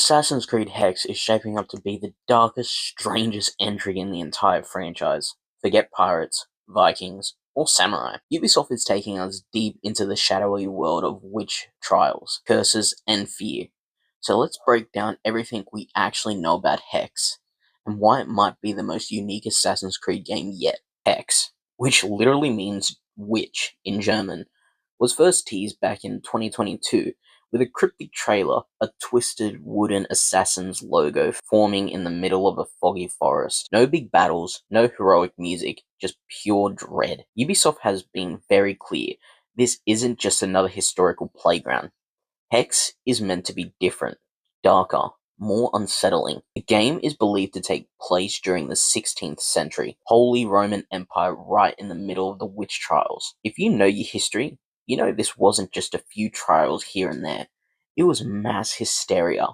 Assassin's Creed Hexe is shaping up to be the darkest, strangest entry in the entire franchise. Forget pirates, Vikings, or samurai. Ubisoft is taking us deep into the shadowy world of witch trials, curses, and fear. So let's break down everything we actually know about Hexe, and why it might be the most unique Assassin's Creed game yet. Hexe, which literally means witch in German, was first teased back in 2022 with a cryptic trailer, a twisted wooden assassin's logo forming in the middle of a foggy forest. No big battles, no heroic music, just pure dread. Ubisoft has been very clear, this isn't just another historical playground. Hexe is meant to be different, darker, more unsettling. The game is believed to take place during the 16th century, Holy Roman Empire right in the middle of the witch trials. If you know your history, you know this wasn't just a few trials here and there. It was mass hysteria.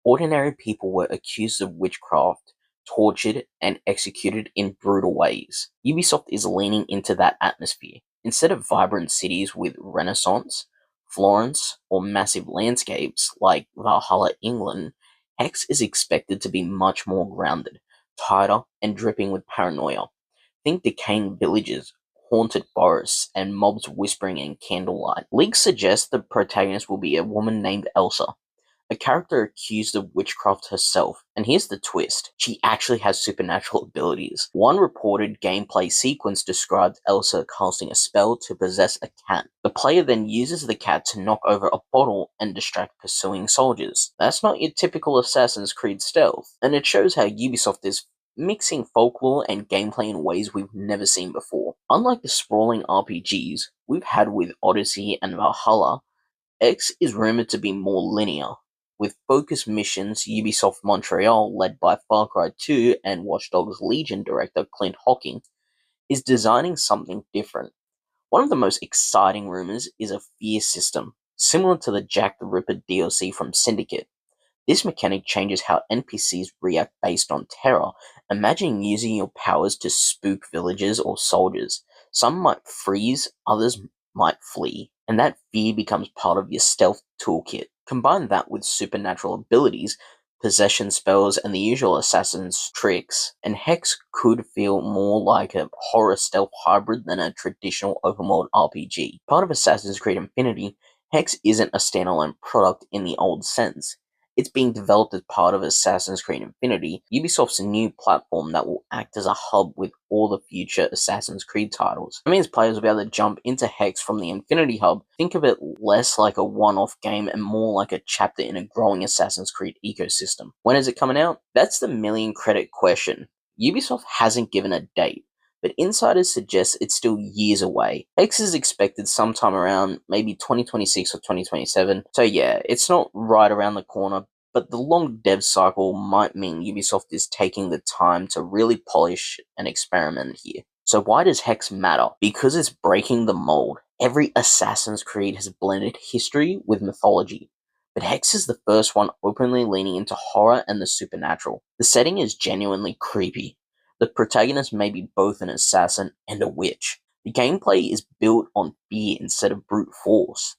Ordinary people were accused of witchcraft, tortured, and executed in brutal ways. Ubisoft is leaning into that atmosphere. Instead of vibrant cities with Renaissance, Florence, or massive landscapes like Valhalla, England, Hexe is expected to be much more grounded, tighter, and dripping with paranoia. Think decaying villages, haunted forests, and mobs whispering in candlelight. Leaks suggest the protagonist will be a woman named Elsa, a character accused of witchcraft herself. And here's the twist, she actually has supernatural abilities. One reported gameplay sequence described Elsa casting a spell to possess a cat. The player then uses the cat to knock over a bottle and distract pursuing soldiers. That's not your typical Assassin's Creed stealth, and it shows how Ubisoft is mixing folklore and gameplay in ways we've never seen before. Unlike the sprawling RPGs we've had with Odyssey and Valhalla, X is rumored to be more linear, with focused missions. Ubisoft Montreal, led by Far Cry 2 and Watch Dogs Legion director Clint Hocking, is designing something different. One of the most exciting rumors is a fear system, similar to the Jack the Ripper DLC from Syndicate. This mechanic changes how NPCs react based on terror. Imagine using your powers to spook villagers or soldiers. Some might freeze, others might flee, and that fear becomes part of your stealth toolkit. Combine that with supernatural abilities, possession spells, and the usual assassin's tricks, and Hexe could feel more like a horror stealth hybrid than a traditional open world RPG. Part of Assassin's Creed Infinity, Hexe isn't a standalone product in the old sense. It's being developed as part of Assassin's Creed Infinity, Ubisoft's new platform that will act as a hub with all the future Assassin's Creed titles. It means players will be able to jump into Hexe from the Infinity Hub. Think of it less like a one-off game and more like a chapter in a growing Assassin's Creed ecosystem. When is it coming out? That's the million credit question. Ubisoft hasn't given a date, but insiders suggest it's still years away. Hexe is expected sometime around maybe 2026 or 2027, so yeah, it's not right around the corner, but the long dev cycle might mean Ubisoft is taking the time to really polish and experiment here. So why does Hexe matter? Because it's breaking the mold. Every Assassin's Creed has blended history with mythology, but Hexe is the first one openly leaning into horror and the supernatural. The setting is genuinely creepy. The protagonist may be both an assassin and a witch. The gameplay is built on fear instead of brute force.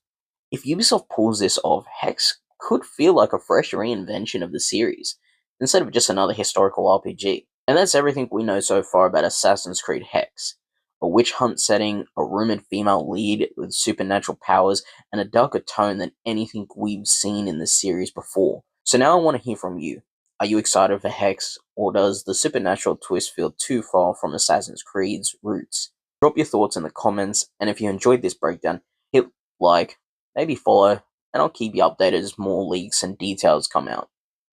If Ubisoft pulls this off, Hexe could feel like a fresh reinvention of the series, instead of just another historical RPG. And that's everything we know so far about Assassin's Creed Hexe. A witch hunt setting, a rumored female lead with supernatural powers, and a darker tone than anything we've seen in the series before. So now I want to hear from you. Are you excited for Hexe, or does the supernatural twist feel too far from Assassin's Creed's roots? Drop your thoughts in the comments, and if you enjoyed this breakdown, hit like, maybe follow, and I'll keep you updated as more leaks and details come out.